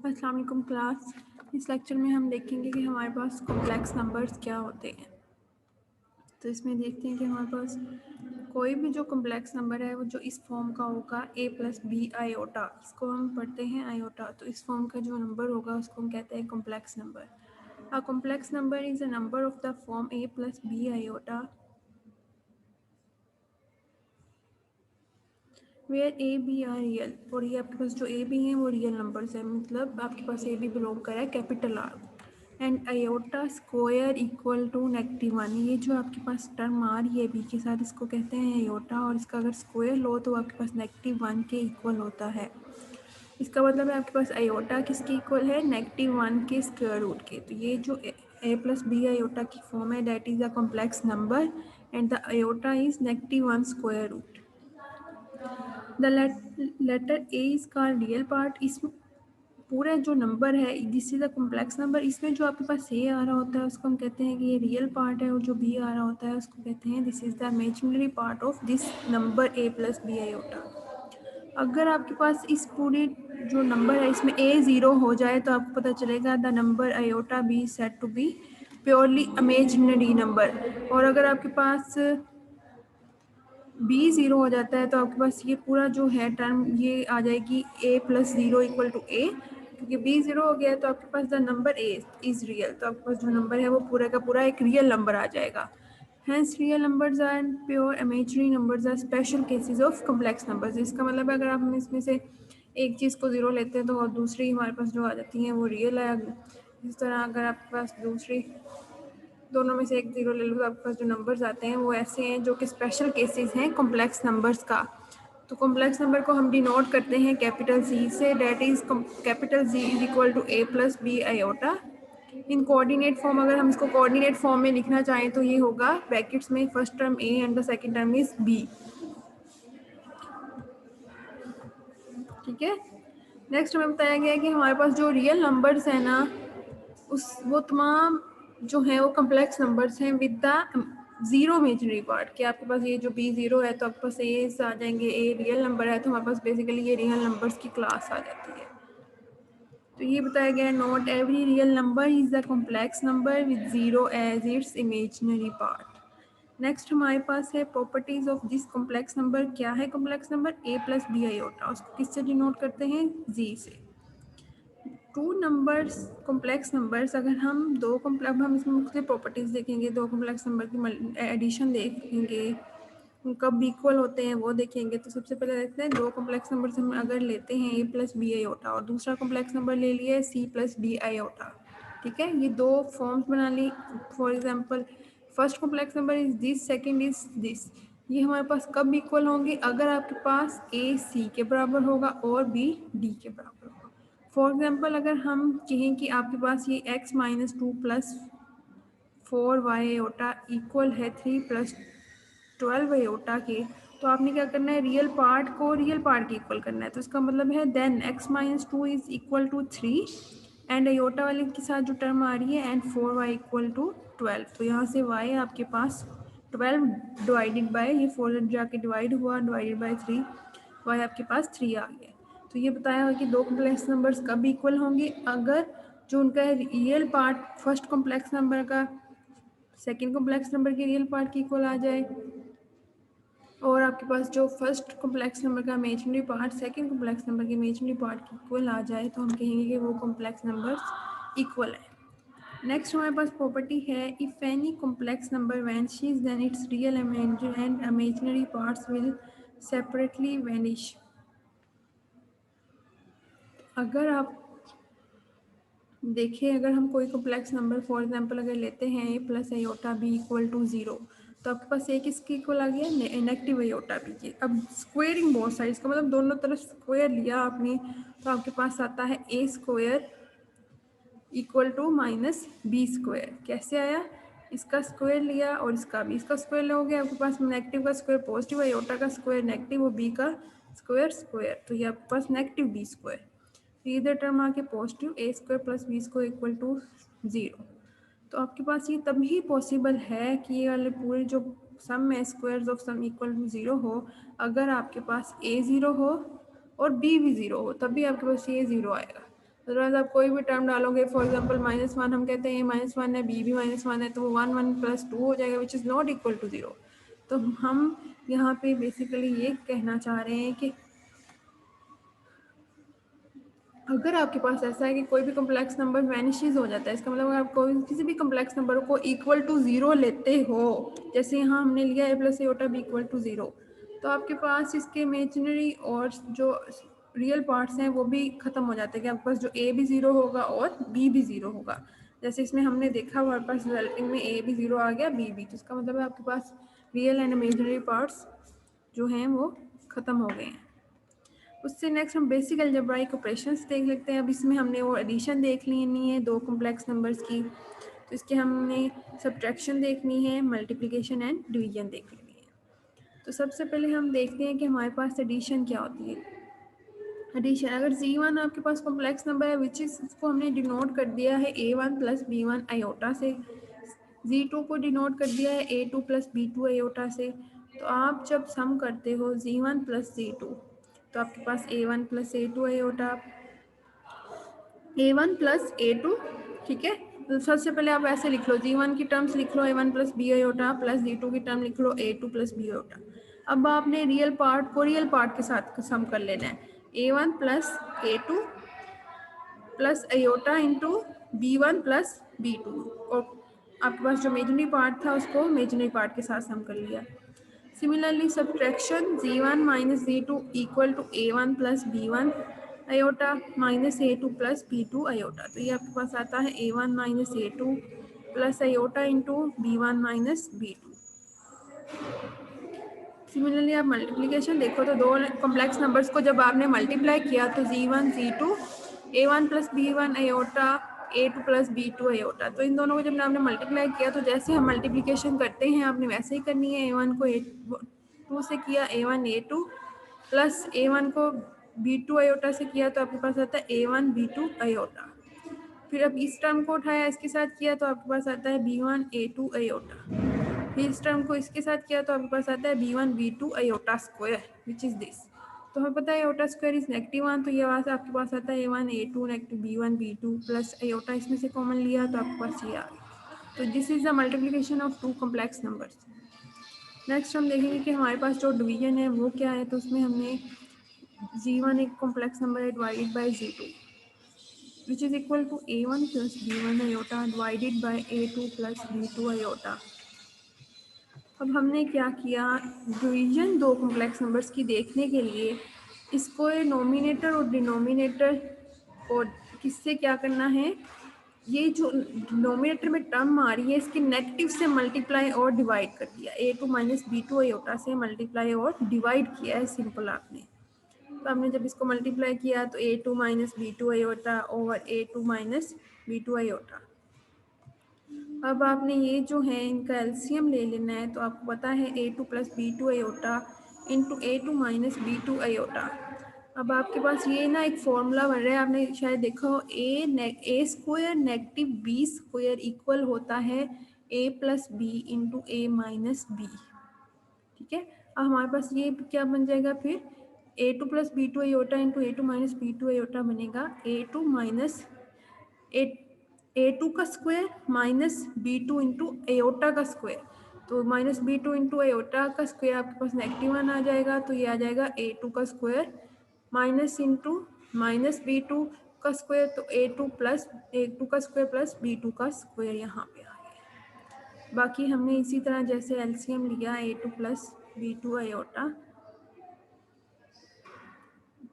अस्सलाम वालेकुम क्लास। इस लेक्चर में हम देखेंगे कि हमारे पास कॉम्प्लेक्स नंबर्स क्या होते हैं। तो इसमें देखते हैं कि हमारे पास कोई भी जो कॉम्प्लेक्स नंबर है वो जो इस फॉर्म का होगा a प्लस बी आयोटा, इसको हम पढ़ते हैं आयोटा। तो इस फॉर्म का जो नंबर होगा उसको हम कहते हैं complex number. A complex number is a number of the form a plus B iota where A B are real. और ये आपके पास जो ए बी हैं वो रियल नंबर्स हैं, मतलब आपके पास ए बी बिलोंग कर रहा है capital R. And iota square equal to -1। ये जो आपके पास टर्म आ रही है बी के साथ, इसको कहते हैं आयोटा, और इसका अगर स्क्वायर लो तो आपके पास -1 के इक्वल होता है। इसका मतलब है आपके पास आयोटा किसके इक्वल है, -1 के स्क्वायर रूट के। तो ये जो ए प्लस बी आयोटा की फॉर्म है that is a complex number and the iota is -1 square root. The letter A is called real part. इसमें पूरा जो नंबर है this is a complex number, इसमें जो आपके पास ए आ रहा होता है उसको हम कहते हैं कि ये रियल पार्ट है, और जो बी आ रहा होता है उसको कहते हैं this is the imaginary part of this number A plus B iota. अगर आपके पास इस पूरे जो नंबर है इसमें ए ज़ीरो हो जाए तो आपको पता चलेगा the number iota B set to be purely imaginary number. और अगर आपके पास बी ज़ीरो हो जाता है तो आपके पास ये पूरा जो है टर्म ये आ जाएगी A plus zero equal to A, क्योंकि बी ज़ीरो हो गया है तो आपके पास the number A is real. तो आपके पास जो नंबर है वो पूरा का पूरा एक रियल नंबर आ जाएगा। Hence real numbers are pure imaginary numbers are special cases of complex numbers. इसका मतलब है अगर आप हम इसमें से एक चीज़ को ज़ीरो लेते हैं तो और दूसरी हमारे पास जो आ जाती हैं वो रियल है। इस तरह अगर आपके पास दूसरी दोनों में से एक ज़ीरो ले लो तो आपके पास जो नंबर्स आते हैं वो ऐसे हैं जो कि स्पेशल केसेस हैं कॉम्प्लेक्स नंबर्स का। तो कॉम्प्लेक्स नंबर को हम डिनोट करते हैं कैपिटल जी से, that is capital G is equal to A plus B iota. In coordinate form अगर हम इसको कोऑर्डिनेट फॉर्म में लिखना चाहें तो ये होगा ब्रैकेट्स में first term A and the second term is B. ठीक है। नेक्स्ट हमें बताया गया है कि हमारे पास जो रियल नंबर्स हैं ना उस वो तमाम जो हैं वो कम्प्लेक्स नंबर्स हैं with the zero imaginary part. कि आपके पास ये जो बी ज़ीरो है तो आपके पास ए आ जाएंगे, ए रियल नंबर है तो हमारे पास बेसिकली ये रियल नंबर्स की क्लास आ जाती है। तो ये बताया गया है not every real number is the complex number with zero as its imaginary part. Next हमारे पास है properties of this complex number. क्या है complex number, A plus B iota, उसको किससे डिनोट करते हैं, जी से। टू नंबर्स कॉम्प्लेक्स नंबर्स, अगर हम अब हम इसमें मुख्तलिफ प्रॉपर्टीज़ देखेंगे, दो कॉम्प्लेक्स नंबर की एडिशन देखेंगे, कब इक्वल होते हैं वो देखेंगे। तो सबसे पहले देखते हैं दो कॉम्प्लेक्स नंबर्स हम अगर लेते हैं ए प्लस बी आयोटा और दूसरा कॉम्प्लेक्स नंबर ले लिया है सी प्लस डी आयोटा। ठीक है, ये दो फॉर्म्स बना ली। For example first complex number is this, second is this. ये हमारे पास कब इक्वल होंगे, अगर आपके पास ए सी के बराबर होगा और बी डी के बराबर होगा। फॉर एग्जाम्पल अगर हम कहें कि आपके पास ये x minus two plus 4y iota equal है 3 प्लस 12 आयोटा के, तो आपने क्या करना है, रियल पार्ट को रियल पार्ट के इक्वल करना है। तो इसका मतलब है then x minus two is equal to 3 and iota वाले के साथ जो टर्म आ रही है एंड 4y इक्वल टू 12। तो यहाँ से y आपके पास 12 डिवाइडेड बाय ये 4 जाके डिवाइड हुआ, डिवाइडेड बाय 3, y आपके पास 3 आ गया। तो ये बताया हुआ कि दो कॉम्प्लेक्स नंबर्स कब इक्वल होंगे, अगर जो उनका real part first complex number का सेकंड कॉम्प्लेक्स नंबर के रियल पार्ट की इक्वल आ जाए, और आपके पास जो फर्स्ट कॉम्प्लेक्स नंबर का imaginary part second complex number के इमेजिनरी पार्ट की इक्वल आ जाए, तो हम कहेंगे कि वो कॉम्प्लेक्स नंबर्स इक्वल है। नेक्स्ट हमारे पास प्रॉपर्टी है if any complex number vanishes then its real and imaginary parts will separately vanish. अगर आप देखिए, अगर हम कोई कॉम्प्लेक्स नंबर फॉर एग्जांपल अगर लेते हैं A plus iota B equal to zero, तो आपके पास ए किसकी इक्वल आ गया, नेगेटिव आयोटा बी की। अब स्क्वेयरिंग बोथ साइड्स का मतलब दोनों तरफ स्क्वायर लिया आपने, तो आपके पास आता है A square equal to minus B square. कैसे आया, इसका स्क्वायर लिया और इसका भी, इसका स्क्वायर लोगे आपके पास नेगेटिव का स्क्वायर पॉजिटिव, आयोटा का स्क्वायर नेगेटिव और बी का स्क्वायर स्क्वायर, तो ये आपके पास नेगेटिव बी स्क्वायर। इधर टर्म आके positive A square plus B square equal to zero. तो आपके पास ये तभी पॉसिबल है कि ये वाले पूरे जो सम है squares of sum equal to zero हो, अगर आपके पास ए ज़ीरो हो और बी भी ज़ीरो हो, तभी आपके पास ये ज़ीरो आएगा। अदरवाइज आप कोई भी टर्म डालोगे, फॉर एग्जाम्पल -1 हम कहते हैं -1 है, बी भी -1 है, तो वो 1 + 2 हो जाएगा which is not equal to 0। तो हम यहाँ पे बेसिकली ये कहना चाह रहे हैं कि अगर आपके पास ऐसा है कि कोई भी कम्प्लेक्स नंबर वैनिशेस हो जाता है, इसका मतलब अगर आप कोई किसी भी कम्प्लेक्स नंबर को इक्वल टू 0 लेते हो, जैसे यहाँ हमने लिया a + a b = 0, तो आपके पास इसके इमेजिनरी और जो रियल पार्ट्स हैं वो भी ख़त्म हो जाते हैं कि आपके पास जो a भी 0 होगा और b भी 0 होगा। जैसे इसमें हमने देखा हमारे पास रिजल्टिंग में a भी 0 आ गया, b भी, तो इसका मतलब है आपके पास रियल एंड इमेजिनरी पार्ट्स जो हैं वो ख़त्म हो गए हैं। उससे नेक्स्ट हम बेसिक अलजेब्राइक ऑपरेशंस देख लेते हैं। अब इसमें हमने वो एडिशन देख लेनी है दो कॉम्प्लेक्स नंबर्स की, तो इसके हमने सब्ट्रैक्शन देखनी है, मल्टीप्लिकेशन एंड डिवीजन देख लेनी है। तो सबसे पहले हम देखते हैं कि हमारे पास एडिशन क्या होती है। एडिशन, अगर Z1 आपके पास कॉम्प्लेक्स नंबर है विच इज़, इसको हमने डिनोट कर दिया है A1 + B1 आयोटा से, Z2 को डिनोट कर दिया है A2 + B2 आयोटा से। तो आप जब सम करते हो Z1 + Z2, तो आपके पास A1 + A2 iota, A1 + A2, ठीक है। तो सबसे पहले आप ऐसे लिख लो, Z1 की टर्म्स लिख लो A1 + B iota plus Z2 की टर्म लिख लो A2 + B आयोटा। अब आपने रियल पार्ट को रियल पार्ट के साथ सम कर लेना है, A1 + A2 plus iota into B1 + B2, और आपके पास जो इमेजिनरी पार्ट था उसको इमेजिनरी पार्ट के साथ सम कर लिया। Similarly subtraction Z1 - Z2 = A1 + B1 iota minus A2 + B2 iota. तो ये आपके पास आता है A1 - A2 plus iota into B1 - B2। Similarly आप मल्टीप्लिकेशन देखो तो दो कॉम्प्लेक्स नंबर्स को जब आपने मल्टीप्लाई किया तो Z1 Z2 A1 + B1 iota A2 + B2 iota, तो इन दोनों को जब आपने मल्टीप्लाई किया तो जैसे हम मल्टीप्लिकेशन करते हैं आपने वैसे ही करनी है। A1 को A2 से किया A1 A2 प्लस A1 को B2 आयोटा से किया तो आपके पास आता है A1 B2 आयोटा। फिर अब इस टर्म को उठाया इसके साथ किया तो आपके पास आता है B1 A2 आयोटा। फिर इस टर्म को इसके साथ किया तो आपके पास आता है B1 B2 iota square which is this. तो हमें पता है आयोटा स्क्वायर इज -1, तो ये वहाँ से आपके पास आता है A1 A2 negative B1 B2 plus iota इसमें से कॉमन लिया तो आपके पास ये आ गया। तो this is the multiplication of two complex numbers. Next हम देखेंगे कि हमारे पास जो डिवीजन है वो क्या है। तो उसमें हमने Z1 एक कॉम्प्लेक्स नंबर है divided by Z2 which is equal to A1 + B1 iota divided by A2 + B2 iota। अब हमने क्या किया, डिवीजन दो कॉम्प्लेक्स नंबर्स की देखने के लिए इसको नोमिनेटर और डिनोमिनेटर को किससे क्या करना है, ये जो डिनोमिनेटर में टर्म आ रही है इसके नेगेटिव से मल्टीप्लाई और डिवाइड कर दिया। A2 - B2 आयोटा से मल्टीप्लाई और डिवाइड किया है सिंपल आपने। तो हमने जब इसको मल्टीप्लाई किया तो A2 - B2 iota over A2 - B2 iota. अब आपने ये जो है इनका एलसीएम ले लेना है। तो आपको पता है A2 + B2 iota into A2 - B2 iota. अब आपके पास ये ना एक फॉर्मूला बन रहा है, आपने शायद देखा हो, A square negative B square equal होता है A + B into A - B, ठीक है। अब हमारे पास ये क्या बन जाएगा फिर A2 + B2 iota into A2 - B2 iota बनेगा A2 - A2 का square minus B2 into iota का स्क्वायर। तो -B2 इंटू आयोटा का स्क्वायर आपके पास -1 आ जाएगा, तो ये आ जाएगा A2 का स्क्वायर माइनस इंटू -B2 का स्क्वायर, तो A2 + A2 का स्क्वायर प्लस B2 का स्क्वायर यहाँ पे आ गया। बाकी हमने इसी तरह जैसे एलसीएम लिया A2 + B2 आयोटा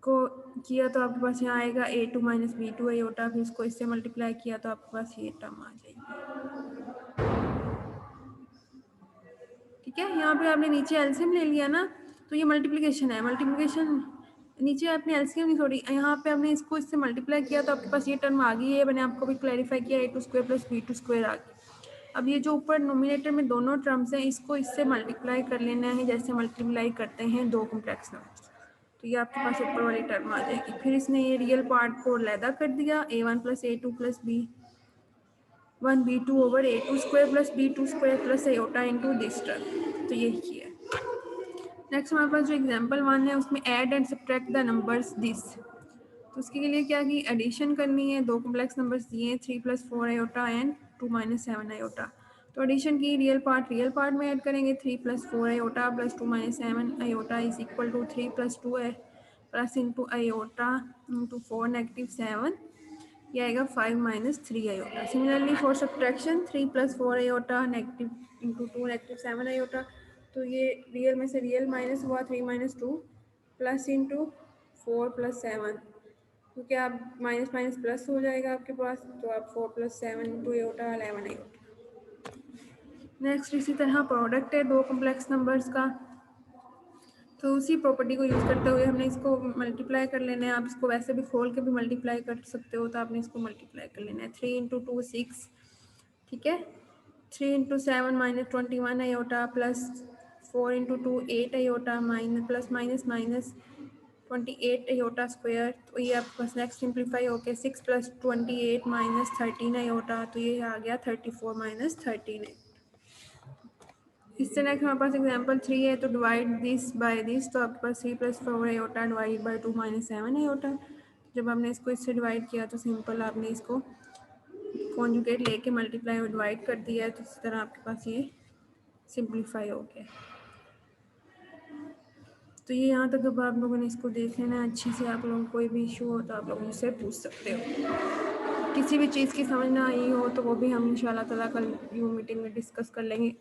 को किया तो आपके पास यहाँ आएगा A2 - B2 आयोटा, फिर इसको इससे मल्टीप्लाई किया तो आपके पास ये टर्म आ जाएगी, ठीक है। यहाँ पे आपने नीचे एलसीएम ले लिया ना, तो ये मल्टीप्लिकेशन है। मल्टीप्लिकेशन नीचे आपने एलसीएम नहीं, थोड़ी यहाँ पे आपने इसको इससे मल्टीप्लाई किया तो आपके पास ये टर्म आ गई है। मैंने आपको भी क्लैरिफाई किया A2 square plus B2 square आ गई। अब ये जो ऊपर नोमिनेटर में दोनों टर्म्स हैं इसको इससे मल्टीप्लाई कर लेना है जैसे मल्टीप्लाई करते हैं दो कॉम्प्लेक्स नंबर। तो ये आपके पास ऊपर वाली टर्म आ जाएगी। फिर इसने ये रियल पार्ट को अलहदा कर दिया, A1 + A2 + B1 B2 over A2 square plus B2 square plus iota into this term. तो यही किया। नेक्स्ट हमारे पास जो एग्जाम्पल 1 है उसमें add and subtract the numbers this. तो उसके लिए क्या की एडिशन करनी है, दो कॉम्प्लेक्स नंबर्स दिए हैं 3 + 4 आयोटा एंड 2 - 7 आयोटा। तो एडिशन की रियल पार्ट में ऐड करेंगे 3 + 4 iota plus 2 - 7 iota is equal to 3 + 2 है प्लस इंटू आयोटा इंटू 4 -7 ये आएगा 5 - 3 iota. Similarly for subtraction 3 + 4 iota negative into 2 -7 iota. तो ये रियल में से रियल माइनस हुआ 3 - 2 प्लस इंटू 4 + 7 क्योंकि आप माइनस माइनस प्लस हो जाएगा आपके पास, तो आप 4 + 7 इंटू आयोटा 11 आयोटा। नेक्स्ट इसी तरह प्रोडक्ट है दो कॉम्प्लेक्स नंबर्स का, तो उसी प्रॉपर्टी को यूज़ करते हुए हमने इसको मल्टीप्लाई कर लेना है। आप इसको वैसे भी खोल के भी मल्टीप्लाई कर सकते हो, तो आपने इसको मल्टीप्लाई कर लेना है 3 × 2 6, ठीक है। 3 × 7 -21 iota plus 4 × 2 8 iota minus plus minus minus 28 iota square. तो ये आपके पास नेक्स्ट सिंप्लीफाई होके 6 + 28 - 13 आयोटा, तो ये आ गया 34 - 13। इससे नेक्स्ट हमारे पास एग्जांपल 3 है, तो डिवाइड दिस बाय दिस, तो आपके पास 3 + 4 आयोटा डिवाइड बाय 2 - 7 आयोटा। जब हमने इसको इससे डिवाइड किया तो सिंपल आपने इसको कॉन्जुगेट लेके मल्टीप्लाई और डिवाइड कर दिया है, तो इस तरह आपके पास ये सिंप्लीफाई हो गया। तो ये यहाँ तक अब आप लोगों ने इसको देख लेना है अच्छी से। आप लोगों को कोई भी इशू हो तो आप लोग मुझसे पूछ सकते हो। किसी भी चीज़ की समझ ना आई हो तो वो भी हम इंशाल्लाह ताला कल यूम मीटिंग में डिस्कस कर लेंगे।